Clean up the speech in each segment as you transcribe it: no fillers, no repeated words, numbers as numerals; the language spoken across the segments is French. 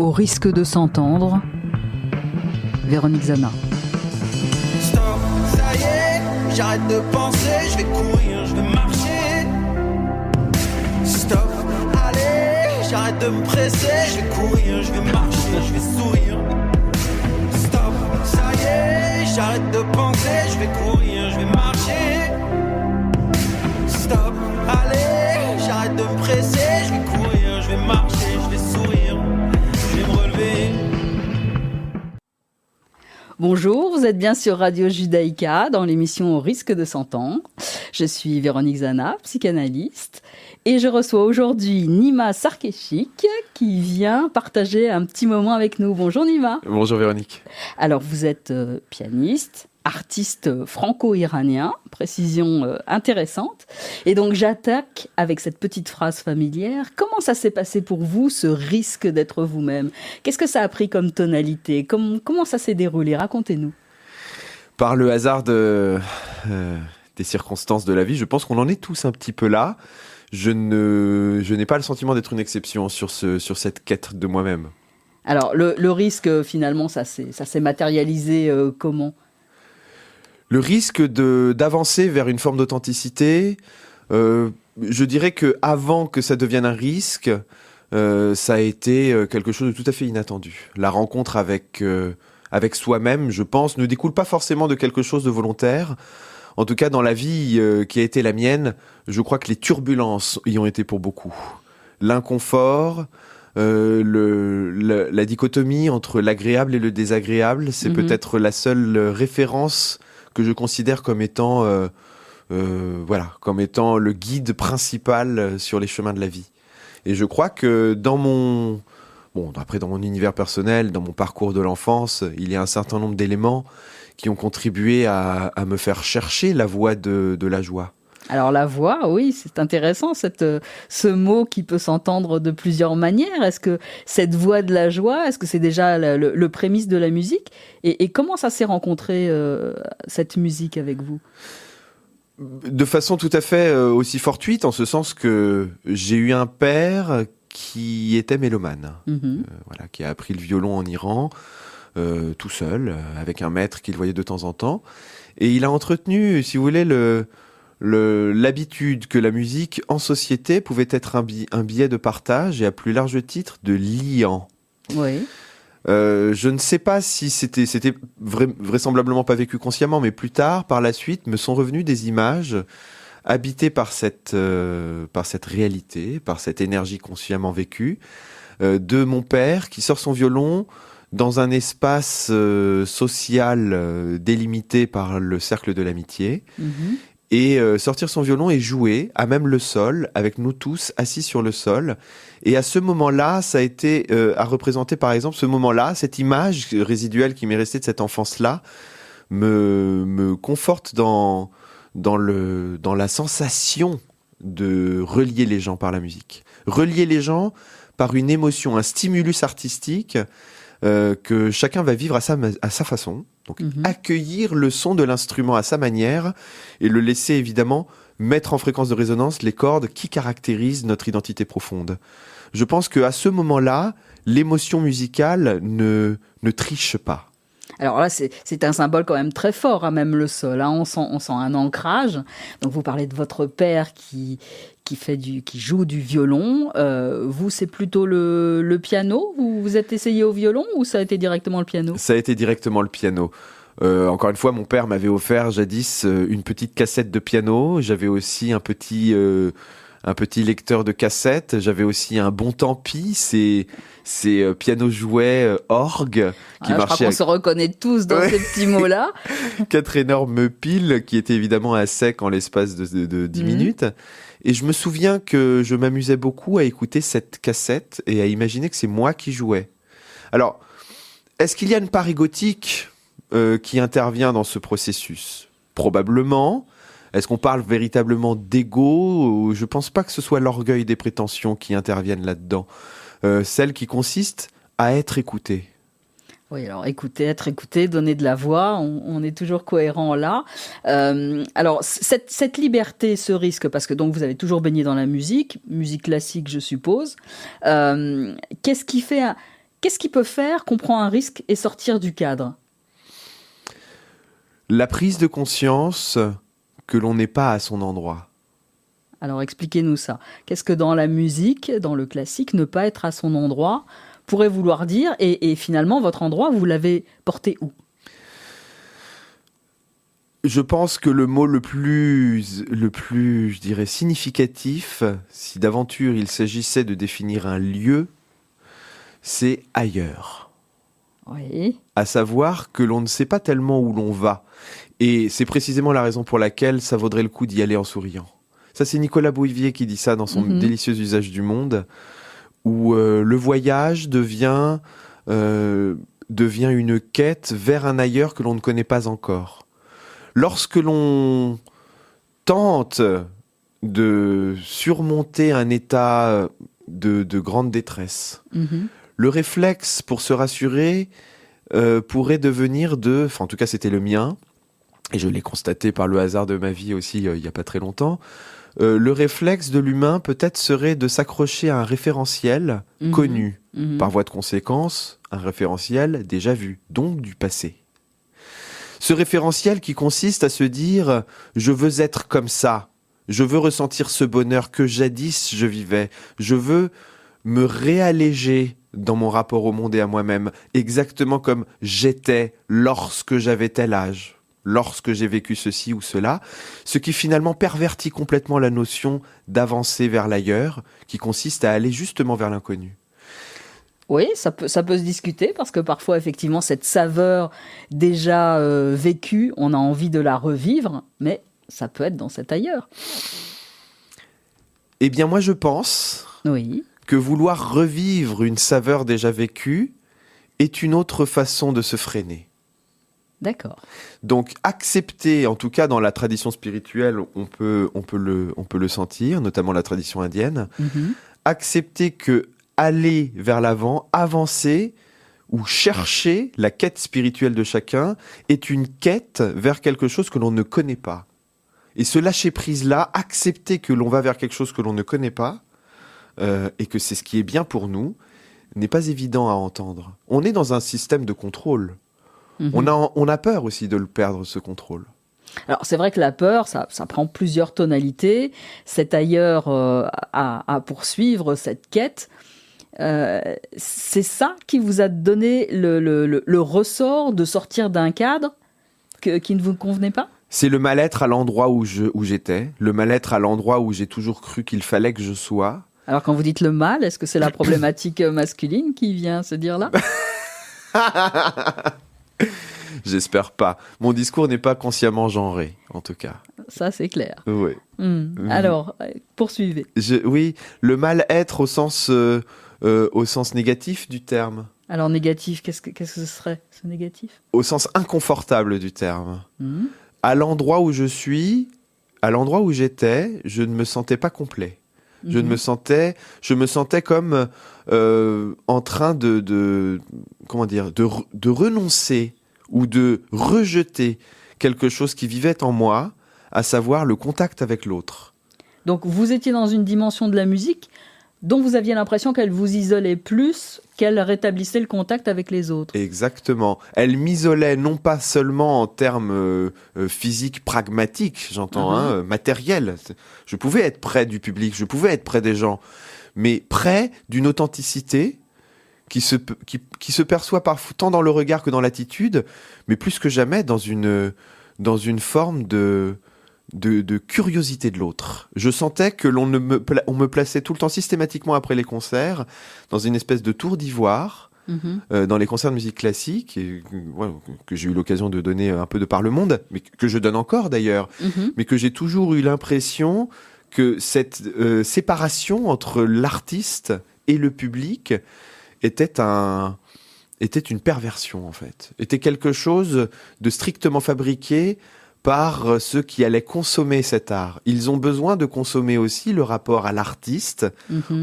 Au risque de s'entendre, Véronique Zana. Stop, ça y est, j'arrête de penser, je vais courir, je vais marcher. Stop, allez, j'arrête de me presser, je vais courir, je vais marcher, je vais sourire. Stop, ça y est, j'arrête de penser, je vais courir, je vais marcher. Stop, allez, j'arrête de me presser, je vais courir, je vais marcher, je vais sourire, je vais me relever. Bonjour, vous êtes bien sur Radio Judaïka dans l'émission Au risque de s'entendre. Je suis Véronique Zana, psychanalyste, et je reçois aujourd'hui Nima Sarkeshik qui vient partager un petit moment avec nous. Bonjour Nima. Bonjour Véronique. Alors vous êtes pianiste, artiste franco-iranien, précision intéressante. Et donc j'attaque avec cette petite phrase familière. Comment ça s'est passé pour vous, ce risque d'être vous-même ? Qu'est-ce que ça a pris comme tonalité ? Comment ça s'est déroulé ? Racontez-nous. Par le hasard des circonstances de la vie, je pense qu'on en est tous un petit peu là. Je n'ai pas le sentiment d'être une exception sur cette quête de moi-même. Alors le risque, finalement, ça s'est matérialisé comment ? Le risque d'avancer vers une forme d'authenticité, je dirais qu'avant que ça devienne un risque, ça a été quelque chose de tout à fait inattendu. La rencontre avec soi-même, je pense, ne découle pas forcément de quelque chose de volontaire. En tout cas, dans la vie qui a été la mienne, je crois que les turbulences y ont été pour beaucoup. L'inconfort, la dichotomie entre l'agréable et le désagréable, c'est peut-être la seule référence que je considère comme étant, comme étant le guide principal sur les chemins de la vie. Et je crois que dans mon univers personnel, dans mon parcours de l'enfance, il y a un certain nombre d'éléments qui ont contribué à me faire chercher la voie de la joie. Alors la voix, oui, c'est intéressant, ce mot qui peut s'entendre de plusieurs manières. Est-ce que cette voix de la joie, est-ce que c'est déjà le prémisse de la musique ? Et comment ça s'est rencontré, cette musique, avec vous ? De façon tout à fait aussi fortuite, en ce sens que j'ai eu un père qui était mélomane, qui a appris le violon en Iran, tout seul, avec un maître qu'il voyait de temps en temps. Et il a entretenu, si vous voulez, l'habitude que la musique en société pouvait être un billet de partage et à plus large titre de liant. Oui. Je ne sais pas si c'était vraisemblablement pas vécu consciemment, mais plus tard, par la suite, me sont revenues des images habitées par cette réalité, par cette énergie consciemment vécue, de mon père qui sort son violon dans un espace social délimité par le cercle de l'amitié. Et sortir son violon et jouer à même le sol, avec nous tous assis sur le sol. Et à ce moment-là, ça a été à représenter, par exemple, ce moment-là, cette image résiduelle qui m'est restée de cette enfance-là, me conforte dans la sensation de relier les gens par la musique. Relier les gens par une émotion, un stimulus artistique que chacun va vivre à sa façon. Donc accueillir le son de l'instrument à sa manière et le laisser évidemment mettre en fréquence de résonance les cordes qui caractérisent notre identité profonde. Je pense qu'à ce moment-là, l'émotion musicale ne triche pas. Alors là, c'est un symbole quand même très fort, même le sol. On sent un ancrage. Donc vous parlez de votre père qui joue du violon. Vous, c'est plutôt le piano. Vous vous êtes essayé au violon ou ça a été directement le piano ? Ça a été directement le piano. Encore une fois, mon père m'avait offert jadis une petite cassette de piano. J'avais aussi un petit lecteur de cassettes. J'avais aussi un bon tant-pis. Ces pianos jouets orgue qui marchaient. Je crois qu'on se reconnaît tous dans ces petits mots-là. 4 énormes piles qui étaient évidemment à sec en l'espace de 10 minutes. Et je me souviens que je m'amusais beaucoup à écouter cette cassette et à imaginer que c'est moi qui jouais. Alors, est-ce qu'il y a une part égotique qui intervient dans ce processus ? Probablement. Est-ce qu'on parle véritablement d'ego ? Je ne pense pas que ce soit l'orgueil des prétentions qui interviennent là-dedans. Celle qui consiste à être écouté. Oui, alors être écouté, donner de la voix, on est toujours cohérent là. Alors, cette liberté, ce risque, parce que donc vous avez toujours baigné dans la musique classique, je suppose. Qu'est-ce qui fait Qu'est-ce qui peut faire qu'on prend un risque et sortir du cadre ? La prise de conscience que l'on n'est pas à son endroit. Alors expliquez-nous ça. Qu'est-ce que dans la musique, dans le classique, ne pas être à son endroit pourrait vouloir dire, et finalement votre endroit, vous l'avez porté où ? Je pense que le mot le plus, je dirais, significatif, si d'aventure il s'agissait de définir un lieu, c'est ailleurs. Oui. À savoir que l'on ne sait pas tellement où l'on va. Et c'est précisément la raison pour laquelle ça vaudrait le coup d'y aller en souriant. Ça, c'est Nicolas Bouivier qui dit ça dans son délicieux usage du monde, où le voyage devient une quête vers un ailleurs que l'on ne connaît pas encore. Lorsque l'on tente de surmonter un état de grande détresse, le réflexe pour se rassurer pourrait devenir en tout cas c'était le mien, et je l'ai constaté par le hasard de ma vie aussi il n'y a pas très longtemps, le réflexe de l'humain peut-être serait de s'accrocher à un référentiel connu, par voie de conséquence, un référentiel déjà vu, donc du passé. Ce référentiel qui consiste à se dire « je veux être comme ça, je veux ressentir ce bonheur que jadis je vivais, je veux me réalléger dans mon rapport au monde et à moi-même, exactement comme j'étais lorsque j'avais tel âge, lorsque j'ai vécu ceci ou cela », ce qui finalement pervertit complètement la notion d'avancer vers l'ailleurs, qui consiste à aller justement vers l'inconnu. Oui, ça peut se discuter parce que parfois, effectivement, cette saveur déjà vécue, on a envie de la revivre, mais ça peut être dans cet ailleurs. Eh bien, moi, je pense que vouloir revivre une saveur déjà vécue est une autre façon de se freiner. D'accord. Donc, accepter, en tout cas dans la tradition spirituelle, on peut le sentir, notamment la tradition indienne, accepter que aller vers l'avant, avancer ou chercher la quête spirituelle de chacun est une quête vers quelque chose que l'on ne connaît pas. Et ce lâcher-prise-là, accepter que l'on va vers quelque chose que l'on ne connaît pas et que c'est ce qui est bien pour nous, n'est pas évident à entendre. On est dans un système de contrôle. On a peur aussi de le perdre, ce contrôle. Alors c'est vrai que la peur, ça prend plusieurs tonalités. C'est ailleurs à poursuivre cette quête. C'est ça qui vous a donné le ressort de sortir d'un cadre qui ne vous convenait pas ? C'est le mal-être à l'endroit où j'étais, le mal-être à l'endroit où j'ai toujours cru qu'il fallait que je sois. Alors quand vous dites le mal, est-ce que c'est la problématique masculine qui vient se dire là ? J'espère pas. Mon discours n'est pas consciemment genré, en tout cas. Ça, c'est clair. Oui. Alors, poursuivez. Oui, le mal-être au sens négatif du terme. Alors, négatif, qu'est-ce que ce serait, ce négatif ? Au sens inconfortable du terme. À l'endroit où je suis, à l'endroit où j'étais, je ne me sentais pas complet. Je me sentais comme en train de renoncer ou de rejeter quelque chose qui vivait en moi, à savoir le contact avec l'autre. Donc vous étiez dans une dimension de la musique dont vous aviez l'impression qu'elle vous isolait plus qu'elle rétablissait le contact avec les autres. Exactement. Elle m'isolait non pas seulement en termes physiques, pragmatiques, j'entends, matériels. Je pouvais être près du public, je pouvais être près des gens, mais près d'une authenticité qui se perçoit parfois tant dans le regard que dans l'attitude, mais plus que jamais dans une forme de curiosité de l'autre. Je sentais que on me plaçait tout le temps systématiquement après les concerts dans une espèce de tour d'ivoire, dans les concerts de musique classique, que j'ai eu l'occasion de donner un peu de par le monde, mais que je donne encore d'ailleurs, mais que j'ai toujours eu l'impression que cette séparation entre l'artiste et le public était une perversion, en fait. Était quelque chose de strictement fabriqué par ceux qui allaient consommer cet art. Ils ont besoin de consommer aussi le rapport à l'artiste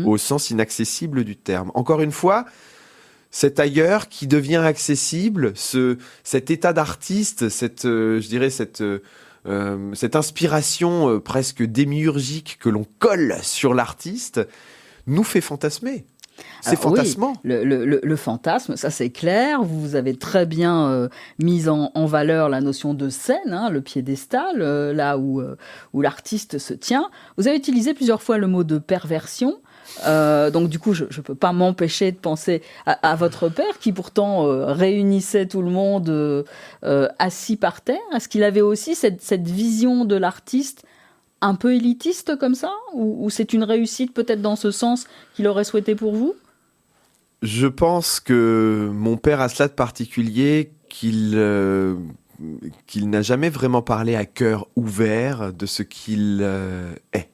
au sens inaccessible du terme. Encore une fois, cet ailleurs qui devient accessible, cet état d'artiste, cette inspiration presque démiurgique que l'on colle sur l'artiste, nous fait fantasmer. C'est fantasmant. Oui, le fantasme, ça c'est clair. Vous avez très bien mis en valeur la notion de scène, hein, le piédestal, là où l'artiste se tient. Vous avez utilisé plusieurs fois le mot de perversion. Donc du coup, je ne peux pas m'empêcher de penser à votre père qui pourtant réunissait tout le monde assis par terre. Est-ce qu'il avait aussi cette vision de l'artiste un peu élitiste comme ça, ou c'est une réussite peut-être dans ce sens qu'il aurait souhaité pour vous? Je pense que mon père a cela de particulier qu'il n'a jamais vraiment parlé à cœur ouvert de ce qu'il est.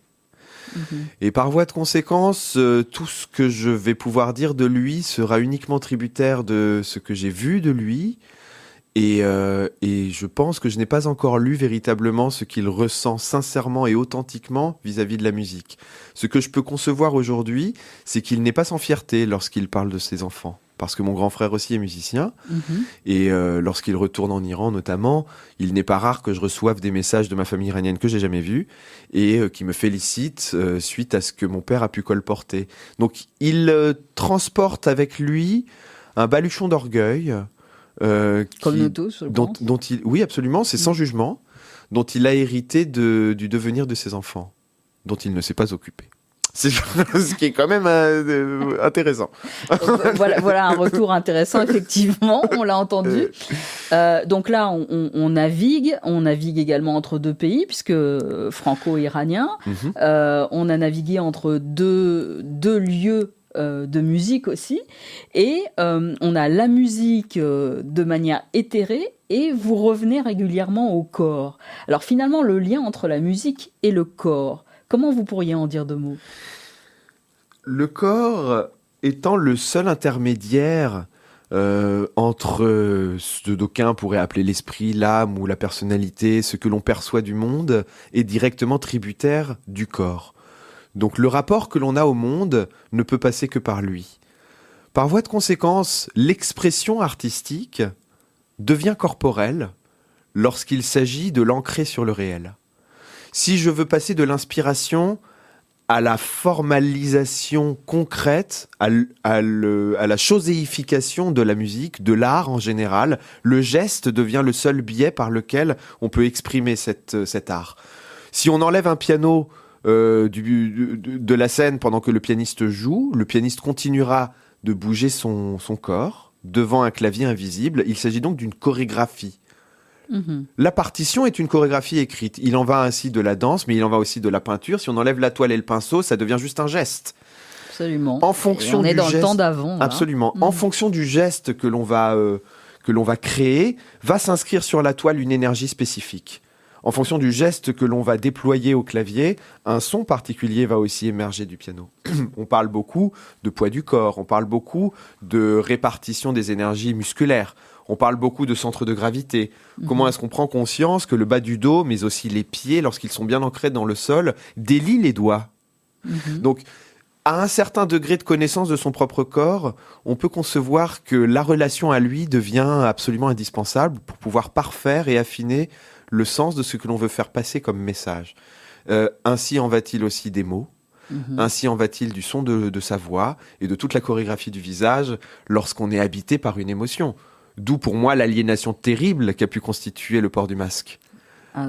Et par voie de conséquence, tout ce que je vais pouvoir dire de lui sera uniquement tributaire de ce que j'ai vu de lui. Et je pense que je n'ai pas encore lu véritablement ce qu'il ressent sincèrement et authentiquement vis-à-vis de la musique. Ce que je peux concevoir aujourd'hui, c'est qu'il n'est pas sans fierté lorsqu'il parle de ses enfants. Parce que mon grand frère aussi est musicien. Et lorsqu'il retourne en Iran notamment, il n'est pas rare que je reçoive des messages de ma famille iranienne que j'ai jamais vus et qui me félicitent suite à ce que mon père a pu colporter. Donc il transporte avec lui un baluchon d'orgueil. Comme nous tous, je pense. Oui, absolument, c'est sans jugement, dont il a hérité du devenir de ses enfants, dont il ne s'est pas occupé. C'est ce qui est quand même intéressant. Voilà un retour intéressant, effectivement, on l'a entendu. Donc là, on navigue également entre deux pays, puisque franco-iranien. On a navigué entre deux lieux de musique aussi, et on a la musique de manière éthérée, et vous revenez régulièrement au corps. Alors finalement, le lien entre la musique et le corps, comment vous pourriez en dire deux mots? Le corps étant le seul intermédiaire entre ce que d'aucuns pourraient appeler l'esprit, l'âme ou la personnalité, ce que l'on perçoit du monde, est directement tributaire du corps. Donc le rapport que l'on a au monde ne peut passer que par lui. Par voie de conséquence, l'expression artistique devient corporelle lorsqu'il s'agit de l'ancrer sur le réel. Si je veux passer de l'inspiration à la formalisation concrète, à la choséification de la musique, de l'art en général, le geste devient le seul biais par lequel on peut exprimer cet art. Si on enlève un piano de la scène pendant que le pianiste joue, le pianiste continuera de bouger son corps devant un clavier invisible. Il s'agit donc d'une chorégraphie. La partition est une chorégraphie écrite. Il en va ainsi de la danse, mais il en va aussi de la peinture. Si on enlève la toile et le pinceau, ça devient juste un geste. Absolument. En fonction on est du dans geste, le temps d'avant. Absolument. En fonction du geste que l'on va créer, va s'inscrire sur la toile une énergie spécifique. En fonction du geste que l'on va déployer au clavier, un son particulier va aussi émerger du piano. On parle beaucoup de poids du corps, on parle beaucoup de répartition des énergies musculaires, on parle beaucoup de centre de gravité. Comment est-ce qu'on prend conscience que le bas du dos, mais aussi les pieds, lorsqu'ils sont bien ancrés dans le sol, délient les doigts. Donc, à un certain degré de connaissance de son propre corps, on peut concevoir que la relation à lui devient absolument indispensable pour pouvoir parfaire et affiner le sens de ce que l'on veut faire passer comme message. Ainsi en va-t-il aussi des mots, ainsi en va-t-il du son de sa voix et de toute la chorégraphie du visage lorsqu'on est habité par une émotion. D'où pour moi l'aliénation terrible qu'a pu constituer le port du masque.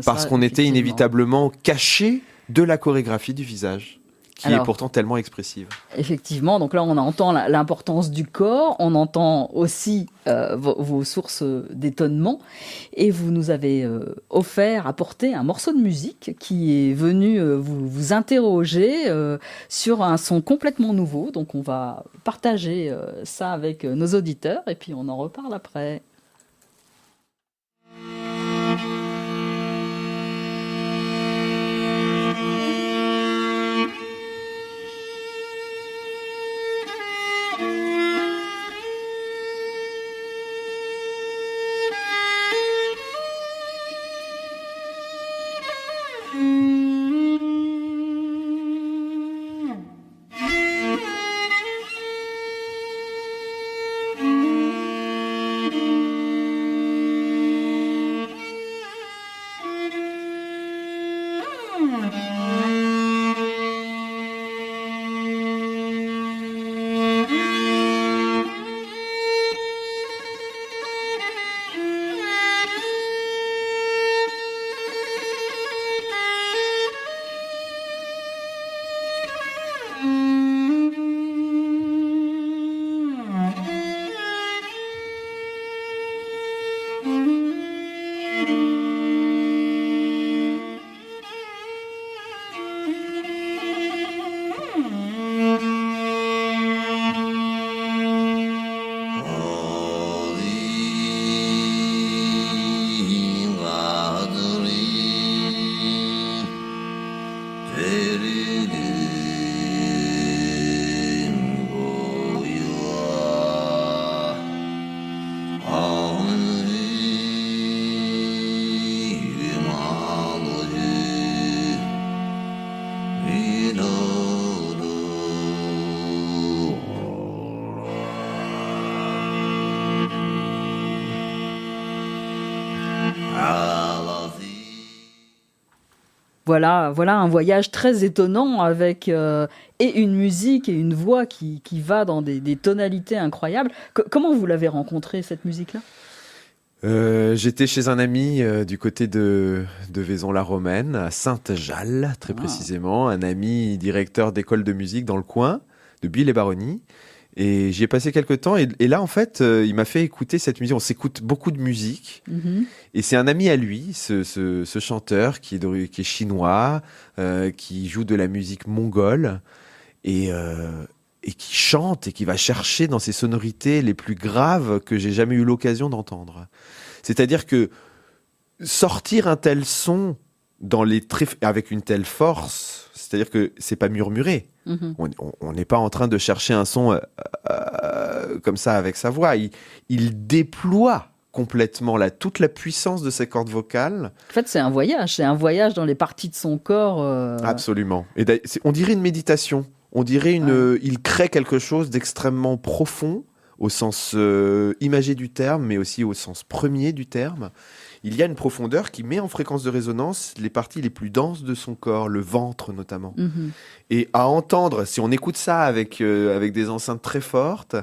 Parce qu'on était inévitablement caché de la chorégraphie du visage, qui est pourtant tellement expressive. Effectivement, donc là on entend l'importance du corps, on entend aussi vos sources d'étonnement, et vous nous avez apporté un morceau de musique qui est venu vous interroger sur un son complètement nouveau. Donc on va partager ça avec nos auditeurs, et puis on en reparle après. Voilà un voyage très étonnant avec et une musique et une voix qui va dans des tonalités incroyables. Comment vous l'avez rencontrée, cette musique-là ? J'étais chez un ami du côté de Vaison-la-Romaine, à Sainte-Jalle, très précisément, un ami directeur d'école de musique dans le coin, de Buis-les-Baronnies. Et j'y ai passé quelques temps. Et là, en fait, il m'a fait écouter cette musique. On s'écoute beaucoup de musique. Et c'est un ami à lui, ce chanteur qui est chinois, qui joue de la musique mongole et qui chante et qui va chercher dans ses sonorités les plus graves que j'ai jamais eu l'occasion d'entendre. C'est-à-dire que sortir un tel son avec une telle force, c'est-à-dire que c'est pas murmuré. On n'est pas en train de chercher un son comme ça avec sa voix. Il déploie complètement toute la puissance de ses cordes vocales. En fait, c'est un voyage dans les parties de son corps. Absolument. Et on dirait une méditation. On dirait il crée quelque chose d'extrêmement profond au sens imagé du terme, mais aussi au sens premier du terme. Il y a une profondeur qui met en fréquence de résonance les parties les plus denses de son corps, le ventre notamment. Et à entendre, si on écoute ça avec des enceintes très fortes,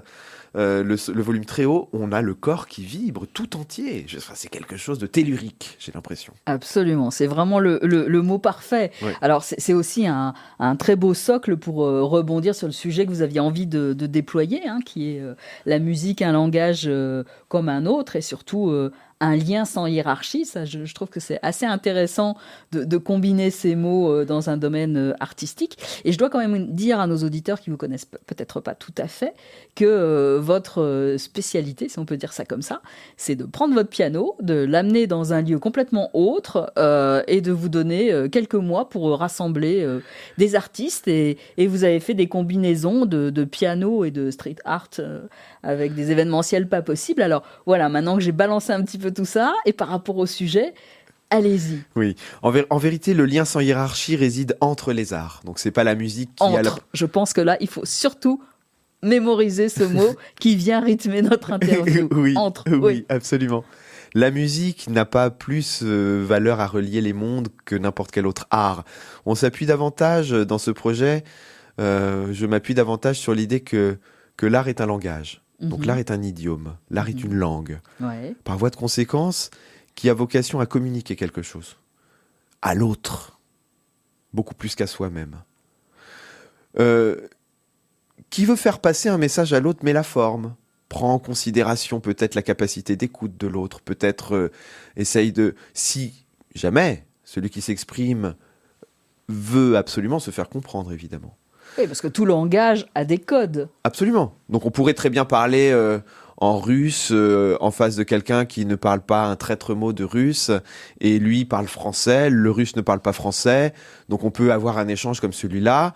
le volume très haut, on a le corps qui vibre tout entier. C'est quelque chose de tellurique, j'ai l'impression. Absolument, c'est vraiment le mot parfait. Ouais. Alors c'est aussi un très beau socle pour rebondir sur le sujet que vous aviez envie de déployer, qui est la musique, un langage comme un autre, et surtout un lien sans hiérarchie. Ça, je trouve que c'est assez intéressant de combiner ces mots dans un domaine artistique. Et je dois quand même dire à nos auditeurs qui ne vous connaissent peut-être pas tout à fait que votre spécialité, si on peut dire ça comme ça, c'est de prendre votre piano, de l'amener dans un lieu complètement autre et de vous donner quelques mois pour rassembler des artistes. Et vous avez fait des combinaisons de piano et de street art avec des événementiels pas possibles. Alors voilà, maintenant que j'ai balancé un petit peu tout ça, et par rapport au sujet, allez-y. Oui, en vérité, le lien sans hiérarchie réside entre les arts. Donc c'est pas la musique qui Je pense que là, il faut surtout mémoriser ce mot qui vient rythmer notre interview. Oui, absolument. La musique n'a pas plus valeur à relier les mondes que n'importe quel autre art. On s'appuie davantage dans ce projet, je m'appuie davantage sur l'idée que l'art est un langage. Donc l'art est un idiome, l'art est une langue. Ouais. Par voie de conséquence, qui a vocation à communiquer quelque chose à l'autre, beaucoup plus qu'à soi-même. Qui veut faire passer un message à l'autre met la forme, prend en considération peut-être la capacité d'écoute de l'autre, peut-être essaye de... Si jamais celui qui s'exprime veut absolument se faire comprendre, évidemment. Oui, parce que tout langage a des codes. Absolument. Donc on pourrait très bien parler en russe en face de quelqu'un qui ne parle pas un traître mot de russe, et lui parle français, le russe ne parle pas français, donc on peut avoir un échange comme celui-là,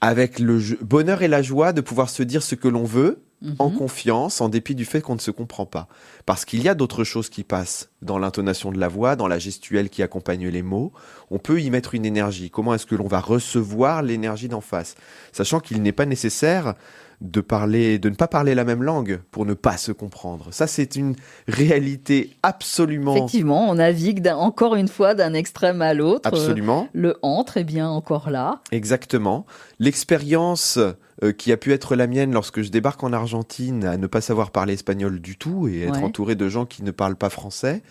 avec le bonheur et la joie de pouvoir se dire ce que l'on veut, en confiance, en dépit du fait qu'on ne se comprend pas. Parce qu'il y a d'autres choses qui passent dans l'intonation de la voix, dans la gestuelle qui accompagne les mots. On peut y mettre une énergie. Comment est-ce que l'on va recevoir l'énergie d'en face ? Sachant qu'il n'est pas nécessaire de ne pas parler la même langue pour ne pas se comprendre. Ça, c'est une réalité absolument... Effectivement, on navigue encore une fois d'un extrême à l'autre. Absolument. Le entre est bien encore là. Exactement. L'expérience qui a pu être la mienne lorsque je débarque en Argentine, à ne pas savoir parler espagnol du tout et être entouré de gens qui ne parlent pas français.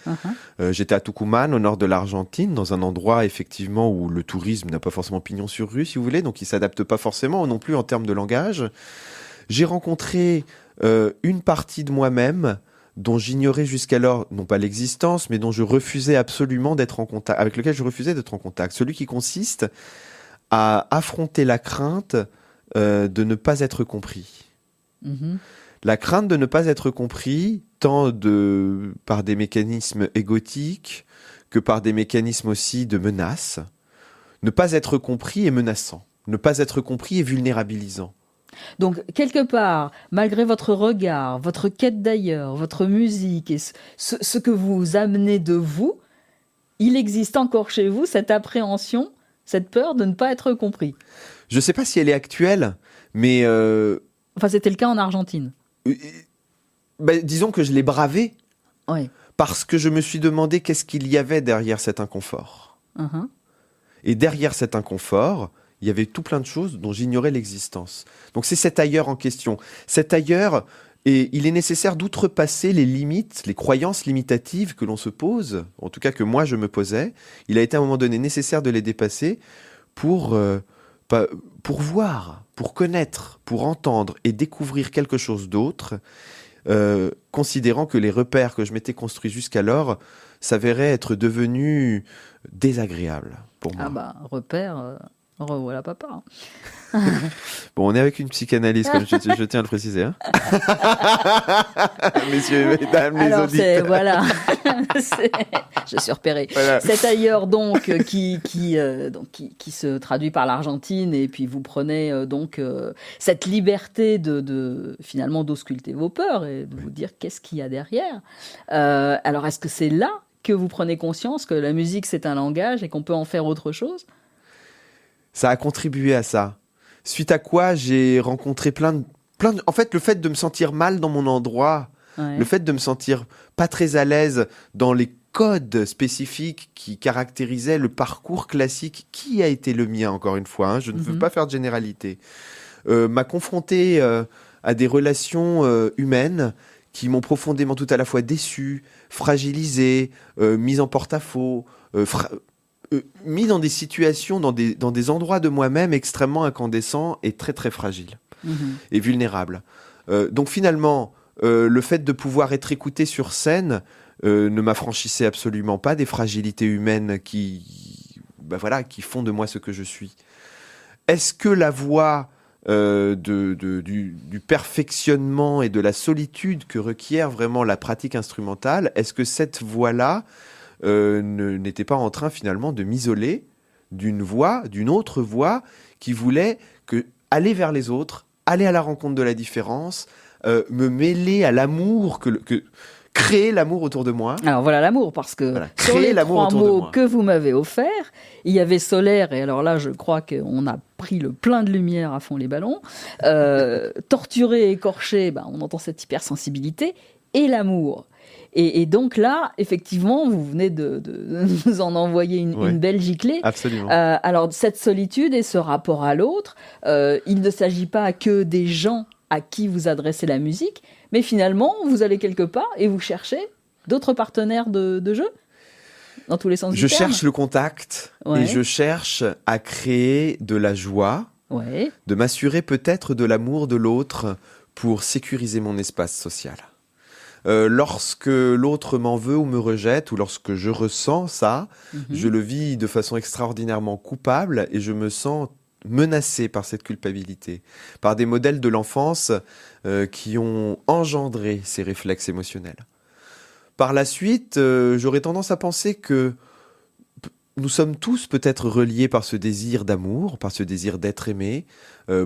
J'étais à Tucumán, au nord de l'Argentine, dans un endroit effectivement où le tourisme n'a pas forcément pignon sur rue, si vous voulez, donc il ne s'adapte pas forcément non plus en termes de langage. J'ai rencontré une partie de moi-même dont j'ignorais jusqu'alors, non pas l'existence, mais dont je refusais absolument d'être en contact, avec lequel je refusais d'être en contact. Celui qui consiste à affronter la crainte de ne pas être compris. La crainte de ne pas être compris, tant par des mécanismes égotiques que par des mécanismes aussi de menace. Ne pas être compris est menaçant. Ne pas être compris est vulnérabilisant. Donc, quelque part, malgré votre regard, votre quête d'ailleurs, votre musique et ce que vous amenez de vous, il existe encore chez vous cette appréhension, cette peur de ne pas être compris. Je ne sais pas si elle est actuelle, mais... Enfin, c'était le cas en Argentine. Disons que je l'ai bravé, ouais. Parce que je me suis demandé qu'est-ce qu'il y avait derrière cet inconfort. Et derrière cet inconfort, il y avait tout plein de choses dont j'ignorais l'existence. Donc c'est cet ailleurs en question. Cet ailleurs, et il est nécessaire d'outrepasser les limites, les croyances limitatives que l'on se pose, en tout cas que moi je me posais. Il a été à un moment donné nécessaire de les dépasser pour voir, pour connaître, pour entendre et découvrir quelque chose d'autre, considérant que les repères que je m'étais construits jusqu'alors s'avéraient être devenus désagréables pour moi. Ah bah, repère, revoilà papa. Bon, on est avec une psychanalyste, comme je tiens à le préciser. Hein. Messieurs et mesdames, les Alors, auditeurs. voilà. Je suis repérée. Voilà. Cet ailleurs, donc, qui se traduit par l'Argentine, et puis vous prenez cette liberté finalement d'ausculter vos peurs et de vous dire qu'est-ce qu'il y a derrière. Alors, est-ce que c'est là que vous prenez conscience que la musique, c'est un langage et qu'on peut en faire autre chose ? Ça a contribué à ça. Suite à quoi, j'ai rencontré plein de... En fait, le fait de me sentir mal dans mon endroit, Ouais. le fait de me sentir pas très à l'aise dans les codes spécifiques qui caractérisaient le parcours classique qui a été le mien, encore une fois, hein, je ne veux pas faire de généralité, m'a confronté à des relations humaines qui m'ont profondément tout à la fois déçu, fragilisé, mis en porte-à-faux, mis dans des situations, dans des endroits de moi-même extrêmement incandescents et très très fragiles et vulnérables. Donc finalement, le fait de pouvoir être écouté sur scène ne m'affranchissait absolument pas des fragilités humaines qui font de moi ce que je suis. Est-ce que la voie du perfectionnement et de la solitude que requiert vraiment la pratique instrumentale, est-ce que cette voie-là n'était pas en train finalement de m'isoler d'une autre voix qui voulait aller vers les autres, aller à la rencontre de la différence, me mêler à l'amour, créer l'amour autour de moi. Alors voilà l'amour, parce que Voilà, sur créer les l'amour 3 autour de mots moi. que vous m'avez offerts, il y avait solaire, et alors là je crois qu'on a pris le plein de lumière à fond les ballons, torturé, écorché, on entend cette hypersensibilité, et l'amour. Et donc là, effectivement, vous venez de nous en envoyer une belle giclée. Absolument. Alors, cette solitude et ce rapport à l'autre, il ne s'agit pas que des gens à qui vous adressez la musique, mais finalement, vous allez quelque part et vous cherchez d'autres partenaires de jeu, dans tous les sens Je du terme. cherche le contact et je cherche à créer de la joie, de m'assurer peut-être de l'amour de l'autre pour sécuriser mon espace social. Lorsque l'autre m'en veut ou me rejette, ou lorsque je ressens ça, je le vis de façon extraordinairement coupable et je me sens menacé par cette culpabilité, par des modèles de l'enfance qui ont engendré ces réflexes émotionnels. Par la suite, j'aurais tendance à penser que nous sommes tous peut-être reliés par ce désir d'amour, par ce désir d'être aimé,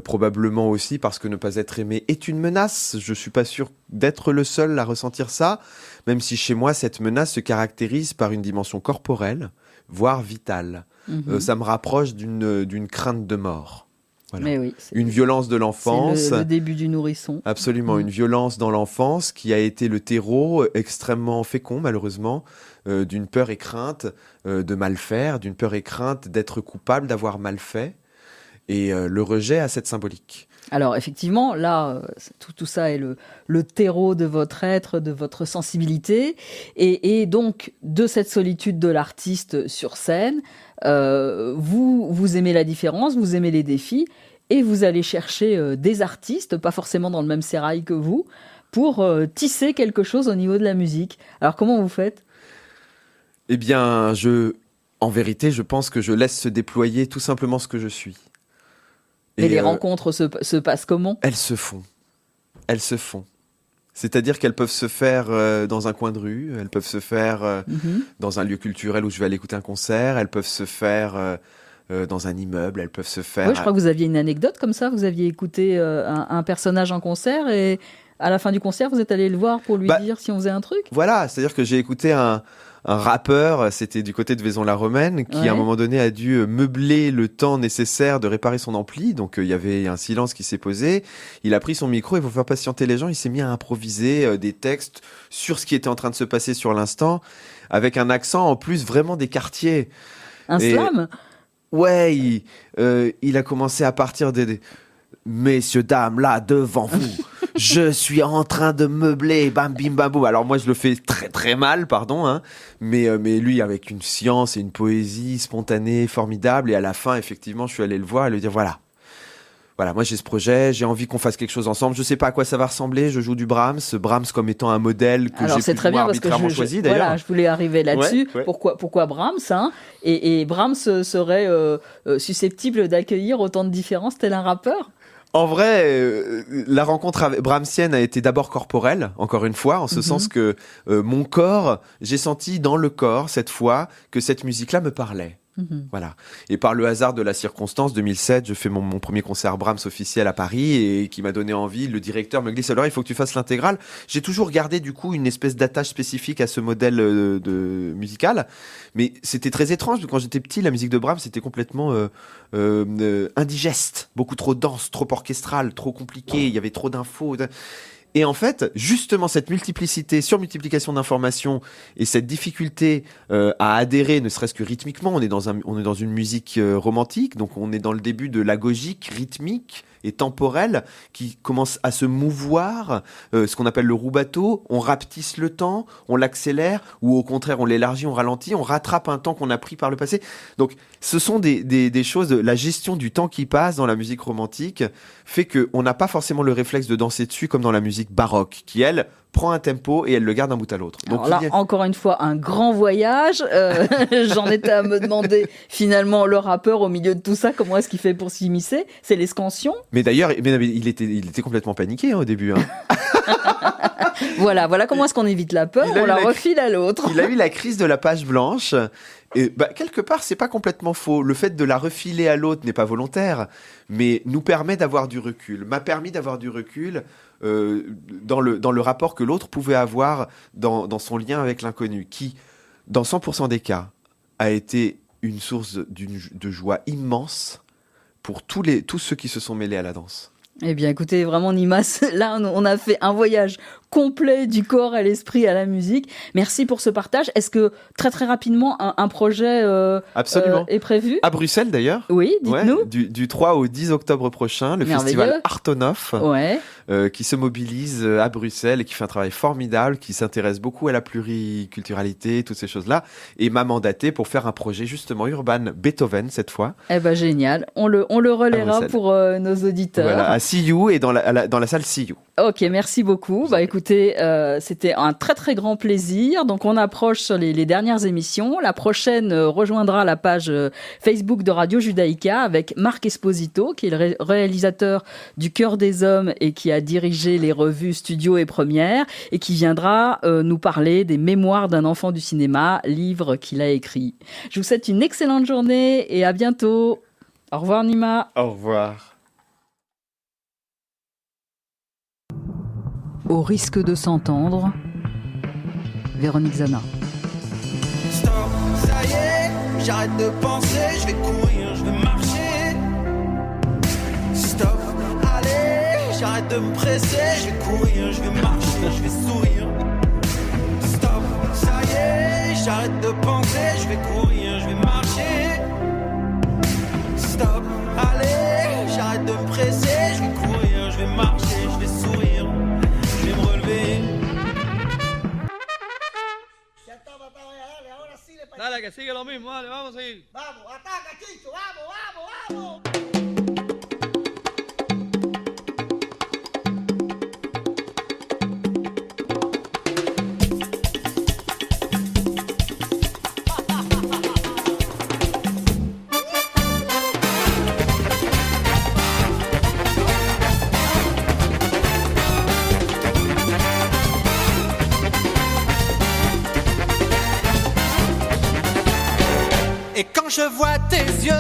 probablement aussi parce que ne pas être aimé est une menace. Je ne suis pas sûr d'être le seul à ressentir ça, même si chez moi, cette menace se caractérise par une dimension corporelle, voire vitale. Ça me rapproche d'une crainte de mort. Voilà. Mais oui, une violence de l'enfance. C'est le début du nourrisson. Absolument, une violence dans l'enfance qui a été le terreau extrêmement fécond, malheureusement, d'une peur et crainte de mal faire, d'une peur et crainte d'être coupable, d'avoir mal fait. Et le rejet a cette symbolique. Alors effectivement, là, tout ça est le terreau de votre être, de votre sensibilité. Et donc, de cette solitude de l'artiste sur scène, vous aimez la différence, vous aimez les défis, et vous allez chercher des artistes, pas forcément dans le même sérail que vous, pour tisser quelque chose au niveau de la musique. Alors comment vous faites ? Eh bien, en vérité, je pense que je laisse se déployer tout simplement ce que je suis. Et les rencontres se passent comment ? Elles se font. C'est-à-dire qu'elles peuvent se faire dans un coin de rue, elles peuvent se faire dans un lieu culturel où je vais aller écouter un concert, elles peuvent se faire dans un immeuble, elles peuvent se faire... Oui, je crois que vous aviez une anecdote comme ça, vous aviez écouté un personnage en concert et à la fin du concert, vous êtes allé le voir pour lui dire si on faisait un truc ? Voilà, c'est-à-dire que j'ai écouté un rappeur, c'était du côté de Vaison-la-Romaine, qui à un moment donné a dû meubler le temps nécessaire de réparer son ampli. Donc il y avait un silence qui s'est posé. Il a pris son micro et pour faire patienter les gens, il s'est mis à improviser des textes sur ce qui était en train de se passer sur l'instant, avec un accent en plus vraiment des quartiers. Un slam ? Ouais, il a commencé à partir des messieurs, dames, là, devant vous, je suis en train de meubler, bam, bim, bam, boum. Alors moi, je le fais très, très mal, pardon, hein, mais lui, avec une science et une poésie spontanée, formidable, et à la fin, effectivement, je suis allé le voir et lui dire, voilà, moi j'ai ce projet, j'ai envie qu'on fasse quelque chose ensemble. Je sais pas à quoi ça va ressembler. Je joue du Brahms comme étant un modèle que Alors, j'ai c'est plus très bien parce arbitrairement que choisi d'ailleurs. voilà, je voulais arriver là-dessus. Ouais. Pourquoi Brahms, hein, et Brahms serait susceptible d'accueillir autant de différences tel un rappeur? En vrai, la rencontre brahmsienne a été d'abord corporelle, encore une fois, en ce sens que mon corps, j'ai senti dans le corps cette fois que cette musique-là me parlait. Voilà. Et par le hasard de la circonstance, 2007, je fais mon premier concert Brahms officiel à Paris et qui m'a donné envie. Le directeur me glisse à l'oreille, il faut que tu fasses l'intégrale. J'ai toujours gardé du coup une espèce d'attache spécifique à ce modèle de musical, mais c'était très étrange. Quand j'étais petit, la musique de Brahms c'était complètement indigeste, beaucoup trop dense, trop orchestrale, trop compliqué. Il y avait trop d'infos. Et en fait, justement, cette surmultiplication d'informations et cette difficulté à adhérer, ne serait-ce que rythmiquement, on est dans une musique romantique, donc on est dans le début de l'agogique, rythmique et temporelle, qui commence à se mouvoir, ce qu'on appelle le roue-bateau. On rapetisse le temps, on l'accélère, ou au contraire, on l'élargit, on ralentit, on rattrape un temps qu'on a pris par le passé. Donc, ce sont des choses, la gestion du temps qui passe dans la musique romantique fait qu'on n'a pas forcément le réflexe de danser dessus comme dans la musique baroque, qui, elle, prend un tempo et elle le garde d'un bout à l'autre. Donc alors là, encore une fois, un grand voyage. J'en étais à me demander, finalement, le rappeur, au milieu de tout ça, comment est-ce qu'il fait pour s'immiscer? C'est les scansions. Mais d'ailleurs, il était complètement paniqué au début. Voilà comment est-ce qu'on évite la peur, on la refile à l'autre. Il a eu la crise de la page blanche. Et quelque part, c'est pas complètement faux. Le fait de la refiler à l'autre n'est pas volontaire, mais nous permet d'avoir du recul. M'a permis d'avoir du recul dans le rapport que l'autre pouvait avoir dans son lien avec l'inconnu, qui, dans 100% des cas, a été une source de joie immense pour tous ceux qui se sont mêlés à la danse. Eh bien, écoutez, vraiment, Nimas, là, on a fait un voyage complet du corps à l'esprit à la musique. Merci pour ce partage. Est-ce que, très très rapidement, un projet Absolument. Est prévu? À Bruxelles, d'ailleurs. Oui, dites-nous. Du 3 au 10 octobre prochain, le festival Artonoff, qui se mobilise à Bruxelles et qui fait un travail formidable, qui s'intéresse beaucoup à la pluriculturalité, toutes ces choses-là, et m'a mandaté pour faire un projet, justement, urbain Beethoven, cette fois. Eh ben, génial. On le relaiera pour nos auditeurs. Voilà, à See You et dans la salle See You. Ok, merci beaucoup. Écoutez, c'était un très très grand plaisir. Donc on approche sur les dernières émissions. La prochaine rejoindra la page Facebook de Radio Judaïka avec Marc Esposito, qui est le réalisateur du Cœur des Hommes et qui a dirigé les revues Studio et Première, et qui viendra nous parler des Mémoires d'un enfant du cinéma, livre qu'il a écrit. Je vous souhaite une excellente journée et à bientôt. Au revoir Nima. Au revoir. Au risque de s'entendre, Véronique Zana. Stop, ça y est, j'arrête de penser, je vais courir, je vais marcher. Stop, allez, j'arrête de me presser, je vais courir, je vais marcher, je vais sourire. Stop, ça y est, j'arrête de penser, je vais courir, je vais marcher. Stop, allez, j'arrête de me presser, je vais courir, je vais marcher, je vais sourire. Dale, que sigue lo mismo, dale, vamos a seguir. Vamos, ataca, Chicho, vamos. Et quand je vois tes yeux,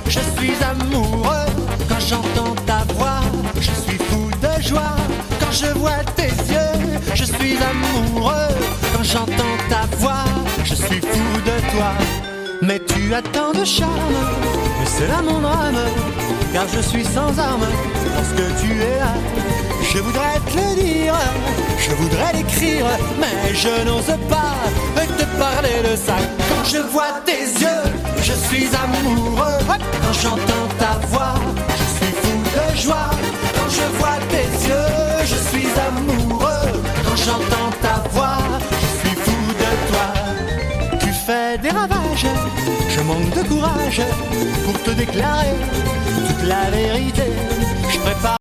je suis amoureux. Quand j'entends ta voix, je suis fou de joie. Quand je vois tes yeux, je suis amoureux. Quand j'entends ta voix, je suis fou de toi. Mais tu as tant de charme, mais c'est là mon drame, car je suis sans armes, parce que tu es là. Je voudrais te le dire, je voudrais l'écrire, mais je n'ose pas te parler de ça. Quand je vois tes yeux, je suis amoureux. Quand j'entends ta voix, je suis fou de joie. Quand je vois tes yeux, je suis amoureux. Quand j'entends ta voix, je suis fou de toi. Tu fais des ravages, je manque de courage pour te déclarer toute la vérité. Je prépare